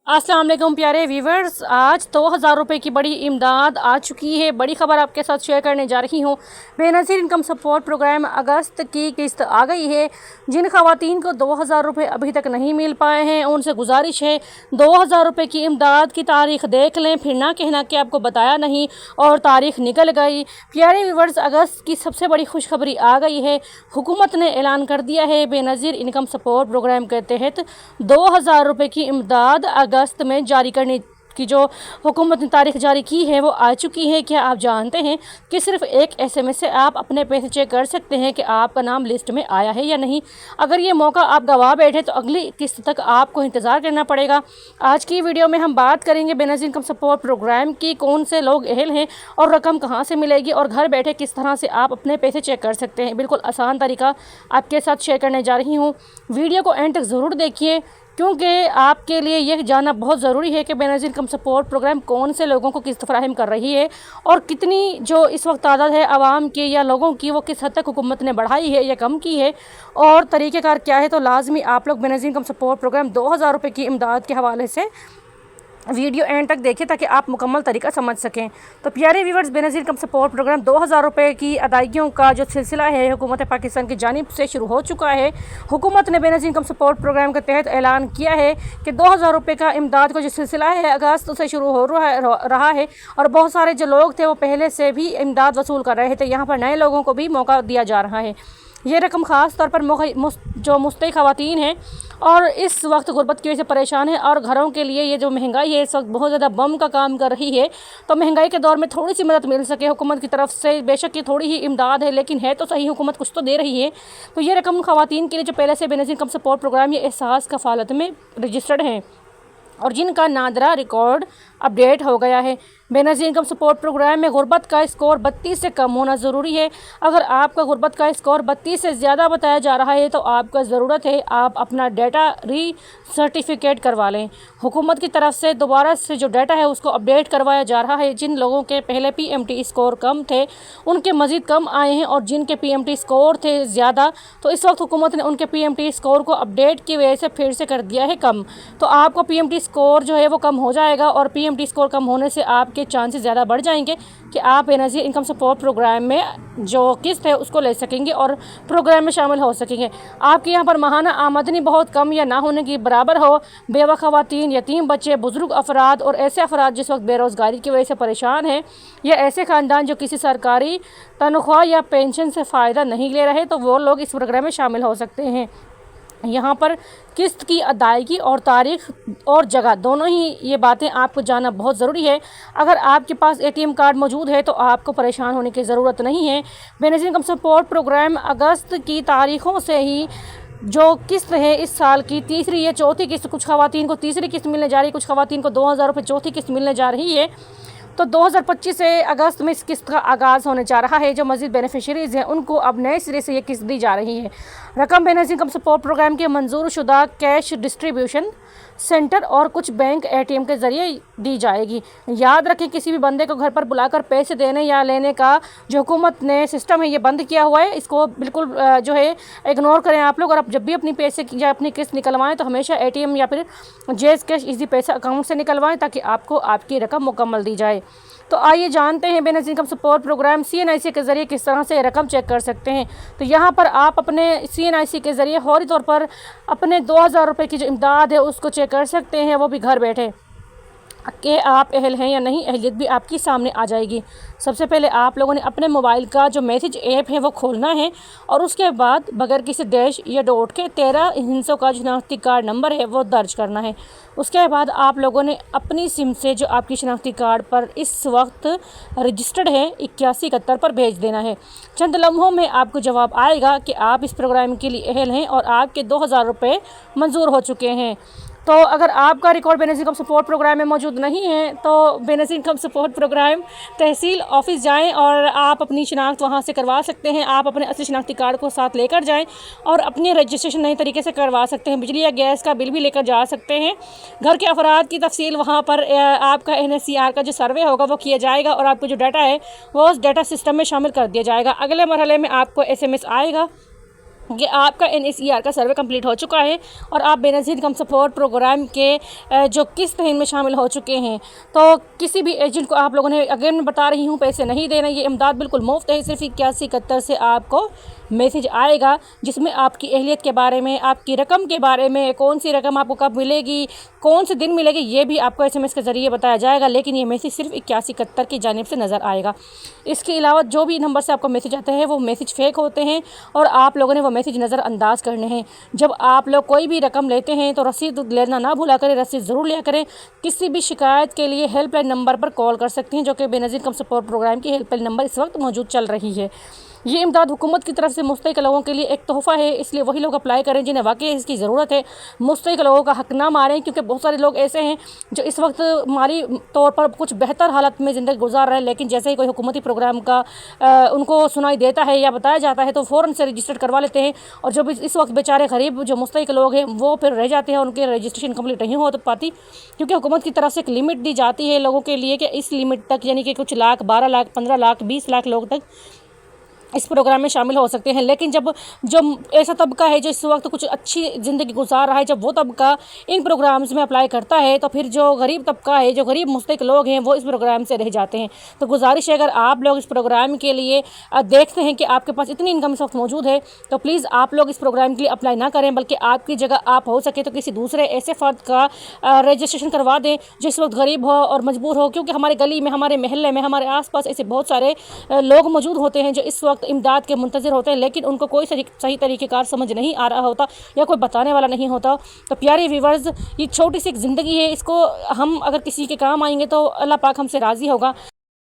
अस्सलाम वालेकुम प्यारे व्यूवर्स, आज 2000 रुपये की बड़ी इमदाद आ चुकी है। बड़ी खबर आपके साथ शेयर करने जा रही हूँ। बेनज़ीर इनकम सपोर्ट प्रोग्राम अगस्त की किस्त आ गई है। जिन खवातीन को 2000 रुपये अभी तक नहीं मिल पाए हैं उनसे गुजारिश है 2000 रुपये की इमदाद की तारीख देख लें, फिर ना कहना कि आपको बताया नहीं और तारीख निकल गई। प्यारे व्यूवर्स, अगस्त की सबसे बड़ी खुशखबरी आ गई है। हुकूमत ने ऐलान कर दिया है बेनज़ीर इनकम सपोर्ट प्रोग्राम के तहत 2000 रुपये की इमदाद अगस्त में जारी करने की जो हुकूमत ने तारीख जारी की है वो आ चुकी है। क्या आप जानते हैं कि सिर्फ एक SMS से आप अपने पैसे चेक कर सकते हैं कि आपका नाम लिस्ट में आया है या नहीं। अगर ये मौका आप गंवा बैठे तो अगली किस्त तक आपको इंतज़ार करना पड़ेगा। आज की वीडियो में हम बात करेंगे बेनज़ीर इनकम सपोर्ट प्रोग्राम की, कौन से लोग अहल हैं और रकम कहाँ से मिलेगी और घर बैठे किस तरह से आप अपने पैसे चेक कर सकते हैं। बिल्कुल आसान तरीका आपके साथ शेयर करने जा रही हूँ। वीडियो को एंड तक ज़रूर देखिए क्योंकि आपके लिए यह जानना बहुत ज़रूरी है कि बेनज़ीर इनकम सपोर्ट प्रोग्राम कौन से लोगों को किस्त फराहम कर रही है और कितनी जो इस वक्त तादाद है आवाम की या लोगों की वो किस हद तक हुकूमत ने बढ़ाई है या कम की है और तरीक़ेकार क्या है। तो लाजमी आप लोग बेनज़ीर इनकम सपोर्ट प्रोग्राम 2000 रुपये की इमदाद के हवाले से वीडियो एंड तक देखिए ताकि आप मुकम्मल तरीका समझ सकें। तो प्यारे viewers, Benazir income support program 2000 रुपये की अदायगियों का जो सिलसिला है हुकूमत पाकिस्तान की जानिब से शुरू हो चुका है। हुकूमत ने बेनज़ीर इनकम सपोर्ट प्रोग्राम के तहत ऐलान किया है कि 2000 रुपये का इमदाद का जो सिलसिला है अगस्त से शुरू हो रहा है और बहुत सारे जो लोग थे वो पहले से भी इमदाद वसूल कर रहे थे। यहाँ पर नए लोगों को भी मौका दिया जा रहा है। ये रकम ख़ास तौर पर जो मुस्तई ख़वातीन हैं और इस वक्त गुर्बत की वजह से परेशान है और घरों के लिए ये जो महंगाई है इस वक्त बहुत ज़्यादा बम का काम कर रही है, तो महंगाई के दौर में थोड़ी सी मदद मिल सके हुकूमत की तरफ से। बेशक ये थोड़ी ही इमदाद है लेकिन है तो सही, हुकूमत कुछ तो दे रही है। तो ये रकम ख़वातीन के लिए जो पहले से बेनज़ीर इनकम सपोर्ट प्रोग्राम ये एहसास कफ़ालत में रजिस्टर्ड हैं और जिनका नादरा रिकॉर्ड अपडेट हो गया है। बेनज़ीर इनकम सपोर्ट प्रोग्राम में गुर्बत का स्कोर 32 से कम होना ज़रूरी है। अगर आपका गुर्बत का स्कोर 32 से ज़्यादा बताया जा रहा है तो आपका ज़रूरत है आप अपना डाटा सर्टिफिकेट करवा लें। हुकूमत की तरफ से दोबारा से जो डाटा है उसको अपडेट करवाया जा रहा है। जिन लोगों के पहले PMT स्कोर कम थे उनके मज़ीद कम आए हैं और जिनके PMT स्कोर थे ज़्यादा तो इस वक्त हुकूमत ने उनके PMT स्कोर को अपडेट की वजह से फिर से कर दिया है कम। तो आपका PMT स्कोर जो है वो कम हो जाएगा और PMT स्कोर कम होने से आपके चांसेस ज़्यादा बढ़ जाएंगे कि आप बेनज़ीर इनकम सपोर्ट प्रोग्राम में जो किस्त है उसको ले सकेंगे और प्रोग्राम में शामिल हो सकेंगे। आपके यहाँ पर माहाना आमदनी बहुत कम या ना होने की बराबर हो, बेवा ख़वातीन, यतीम बच्चे, बुज़ुर्ग अफराद और ऐसे अफराद जिस वक्त बेरोज़गारी की वजह से परेशान हैं या ऐसे ख़ानदान जो किसी सरकारी तनख्वाह या पेंशन से फ़ायदा नहीं ले रहे तो वो लोग इस प्रोग्राम में शामिल हो सकते हैं। यहाँ पर किस्त की अदायगी और तारीख और जगह दोनों ही ये बातें आपको जानना बहुत ज़रूरी है। अगर आपके पास ATM कार्ड मौजूद है तो आपको परेशान होने की ज़रूरत नहीं है। बेनज़ीर इनकम सपोर्ट प्रोग्राम अगस्त की तारीख़ों से ही जो किस्त है इस साल की तीसरी या चौथी किस्त, कुछ ख़वातीन को तीसरी किस्त मिलने जा रही है, कुछ ख़वातीन को 2000 रुपये चौथी किस्त मिलने जा रही है। तो 2025 से अगस्त में इस किस्त का आगाज़ होने जा रहा है। जो मज़ीद बेनिफिशरीज़ हैं उनको अब नए सिरे से ये किस्त दी जा रही है। रकम बेनज़ीर इनकम सपोर्ट प्रोग्राम के मंजूर शुदा कैश डिस्ट्रीब्यूशन सेंटर और कुछ बैंक ATM के ज़रिए दी जाएगी। याद रखें, किसी भी बंदे को घर पर बुलाकर पैसे देने या लेने का जो हुकूमत ने सिस्टम है ये बंद किया हुआ है, इसको बिल्कुल जो है इग्नोर करें आप लोग। और आप जब भी अपनी पैसे या अपनी किस्त निकलवाएं तो हमेशा ATM या फिर जैज़ कैश इजी पैसा अकाउंट से निकलवाएं ताकि आपको आपकी रकम मुकम्मल दी जाए। तो आइए जानते हैं Benazir income support program CNIC के ज़रिए किस तरह से रकम चेक कर सकते हैं। तो यहाँ पर आप अपने CNIC के ज़रिए फौरी तौर पर अपने 2000 रुपये की जो इमदाद है उसको चेक कर सकते हैं, वो भी घर बैठे कि आप अहल हैं या नहीं, अहलियत भी आपकी सामने आ जाएगी। सबसे पहले आप लोगों ने अपने मोबाइल का जो मैसेज ऐप है वो खोलना है और उसके बाद बगैर किसी डैश या डॉट के 13 हिस्सों का शनाख्ती कार्ड नंबर है वो दर्ज करना है। उसके बाद आप लोगों ने अपनी सिम से जो आपकी शनाख्ती कार्ड पर इस वक्त रजिस्टर्ड है 8171 पर भेज देना है। चंद लम्हों में आपको जवाब आएगा कि आप इस प्रोग्राम के लिए अहल हैं और आपके 2000 रुपये मंजूर हो चुके हैं। तो अगर आपका record Benazir income support programme में मौजूद नहीं है तो Benazir income support programme tehsil office जाएं और आप अपनी शनाख्त वहां से करवा सकते हैं। आप अपने असली शनाख्ती कार्ड को साथ लेकर जाएं और अपनी रजिस्ट्रेशन नए तरीके से करवा सकते हैं। बिजली या गैस का बिल भी लेकर जा सकते हैं। घर के अफराद की तफसील वहाँ पर आपका NSCR का जो सर्वे होगा वो किया जाएगा और आपको जो डाटा है वो उस डाटा सिस्टम में शामिल कर दिया जाएगा। अगले मरहले में आपको SMS आएगा کہ آپ کا NSER کا سروے کمپلیٹ ہو چکا ہے اور آپ بے نظیر انکم سپورٹ پروگرام کے جو قسط ہیں ان میں شامل ہو چکے ہیں، تو کسی بھی ایجنٹ کو آپ لوگوں نے، اگر میں بتا رہی ہوں، پیسے نہیں دینا، یہ امداد بالکل مفت ہے۔ صرف 8171 سے آپ کو میسیج آئے گا جس میں آپ کی اہلیت کے بارے میں، آپ کی رقم کے بارے میں، کون سی رقم آپ کو کب ملے گی، کون سے دن ملے گی، یہ بھی آپ کو SMS کے ذریعے بتایا جائے گا، لیکن یہ میسیج صرف 8171 کی جانب سے نظر آئے گا۔ اس کے علاوہ جو بھی نمبر سے آپ کو میسیج آتے ہیں وہ میسیج فیک ہوتے ہیں اور آپ لوگوں نے وہ میسیج نظر انداز کرنے ہیں۔ جب آپ لوگ کوئی بھی رقم لیتے ہیں تو رسید لینا نہ بھولا کریں، رسید ضرور لیا کریں۔ کسی بھی شکایت کے لیے ہیلپ لائن نمبر پر کال کر سکتے ہیں، جو کہ بے نظیر انکم سپورٹ پروگرام کی ہیلپ لائن نمبر اس وقت موجود چل رہی ہے۔ یہ امداد حکومت کی طرف سے مستحق لوگوں کے لیے ایک تحفہ ہے، اس لیے وہی لوگ اپلائی کریں جنہیں واقعی اس کی ضرورت ہے۔ مستحق لوگوں کا حق نہ ماریں، کیونکہ بہت سارے لوگ ایسے ہیں جو اس وقت مالی طور پر کچھ بہتر حالت میں زندگی گزار رہے ہیں، لیکن جیسے ہی کوئی حکومتی پروگرام کا ان کو سنائی دیتا ہے یا بتایا جاتا ہے تو فوراً سے رجسٹر کروا لیتے ہیں، اور جو بھی اس وقت بیچارے غریب جو مستحق لوگ ہیں وہ پھر رہ جاتے ہیں، ان کے رجسٹریشن کمپلیٹ نہیں ہو پاتی، کیونکہ حکومت کی طرف سے ایک لمٹ دی جاتی ہے لوگوں کے لیے کہ اس لمٹ تک، یعنی کہ کچھ لاکھ، 12 لاکھ، 15 لاکھ، 20 لاکھ لوگ تک اس پروگرام میں شامل ہو سکتے ہیں۔ لیکن جب جو ایسا طبقہ ہے جو اس وقت کچھ اچھی زندگی گزار رہا ہے، جب وہ طبقہ ان پروگرامز میں اپلائی کرتا ہے تو پھر جو غریب طبقہ ہے، جو غریب مستحق لوگ ہیں، وہ اس پروگرام سے رہ جاتے ہیں۔ تو گزارش ہے، اگر آپ لوگ اس پروگرام کے لیے دیکھتے ہیں کہ آپ کے پاس اتنی انکم اس وقت موجود ہے تو پلیز آپ لوگ اس پروگرام کے لیے اپلائی نہ کریں، بلکہ آپ کی جگہ آپ ہو سکے تو کسی دوسرے ایسے فرد کا رجسٹریشن کروا دیں جو اس وقت غریب ہو اور مجبور ہو، کیونکہ ہمارے گلی میں، ہمارے محلے میں، ہمارے آس پاس ایسے بہت سارے لوگ موجود ہوتے ہیں جو اس وقت امداد کے منتظر ہوتے ہیں، لیکن ان کو کوئی صحیح طریقہ کار سمجھ نہیں آ رہا ہوتا یا کوئی بتانے والا نہیں ہوتا۔ تو پیارے ویورز، یہ چھوٹی سی ایک زندگی ہے، اس کو ہم اگر کسی کے کام آئیں گے تو اللہ پاک ہم سے راضی ہوگا۔